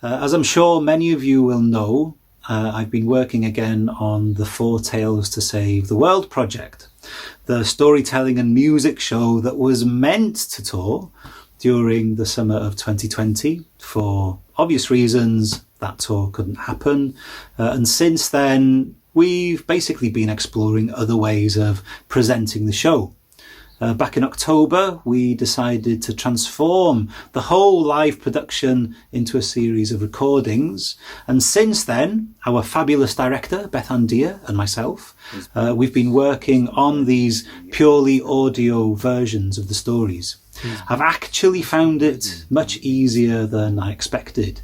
As I'm sure many of you will know, I've been working again on the Four Tales to Save the World project, the storytelling and music show that was meant to tour during the summer of 2020. For obvious reasons, that tour couldn't happen. And since then, we've basically been exploring other ways of presenting the show. Back in October, we decided to transform the whole live production into a series of recordings. And since then, our fabulous director, Beth Andia, and myself, we've been working on these purely audio versions of the stories. I've actually found it much easier than I expected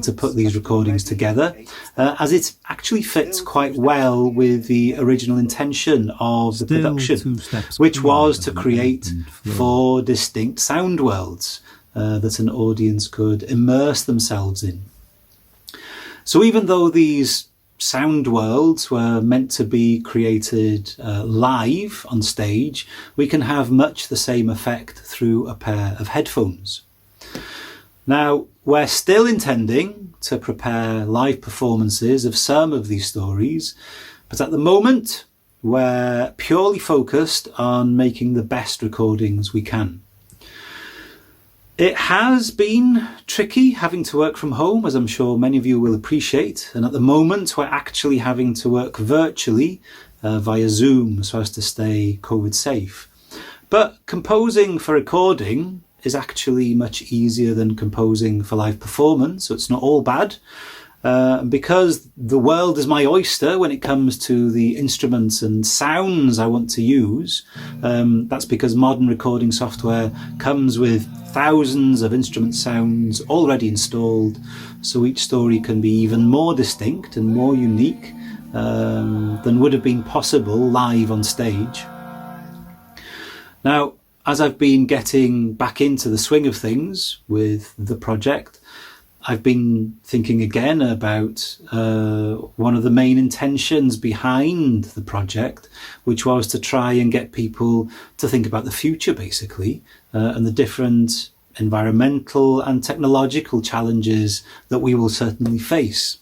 to put these recordings together, as it actually fits quite well with the original intention of the production, which was to create 4 distinct sound worlds that an audience could immerse themselves in. So even though these sound worlds were meant to be created live on stage, we can have much the same effect through a pair of headphones. Now, we're still intending to prepare live performances of some of these stories, but at the moment, we're purely focused on making the best recordings we can. It has been tricky having to work from home, as I'm sure many of you will appreciate. And at the moment, we're actually having to work virtually via Zoom so as to stay COVID safe. But composing for recording is actually much easier than composing for live performance, so it's not all bad. Because the world is my oyster when it comes to the instruments and sounds I want to use. That's because modern recording software comes with thousands of instrument sounds already installed, so each story can be even more distinct and more unique than would have been possible live on stage. Now, as I've been getting back into the swing of things with the project, I've been thinking again about one of the main intentions behind the project, which was to try and get people to think about the future, basically, and the different environmental and technological challenges that we will certainly face.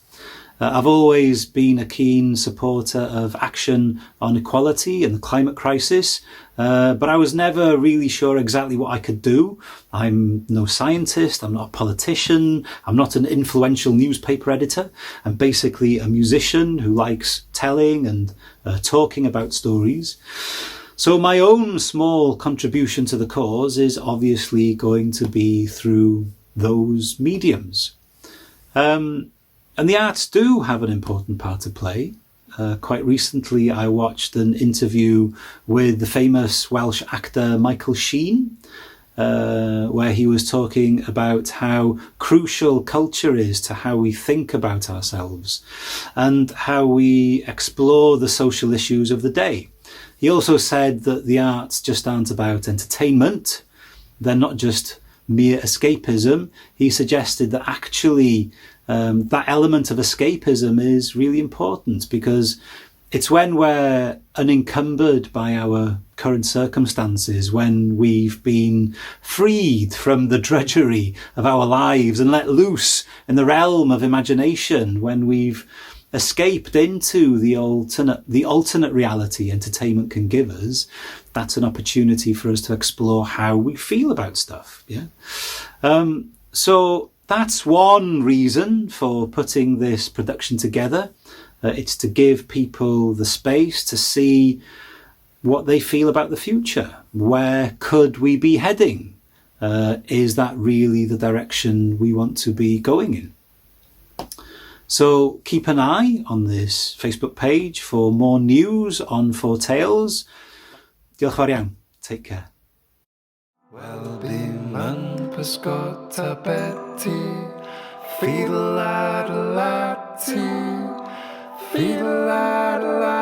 I've always been a keen supporter of action on equality and the climate crisis, but I was never really sure exactly what I could do. I'm no scientist, I'm not a politician, I'm not an influential newspaper editor. I'm basically a musician who likes telling and talking about stories. So my own small contribution to the cause is obviously going to be through those mediums. And the arts do have an important part to play. Quite recently, I watched an interview with the famous Welsh actor Michael Sheen, where he was talking about how crucial culture is to how we think about ourselves and how we explore the social issues of the day. He also said that the arts just aren't about entertainment. They're not just mere escapism. He suggested that actually that element of escapism is really important, because it's when we're unencumbered by our current circumstances, when we've been freed from the drudgery of our lives and let loose in the realm of imagination, when we've escaped into the alternate reality entertainment can give us. That's an opportunity for us to explore how we feel about stuff. Yeah. So that's one reason for putting this production together. It's to give people the space to see what they feel about the future. Where could we be heading? Is that really the direction we want to be going in? So keep an eye on this Facebook page for more news on Four Tales. Diolch fawr iawn. Take care. Wel, bum yn pysgota beti, fiddle-a-da-la-ti, fiddle-a-da-la.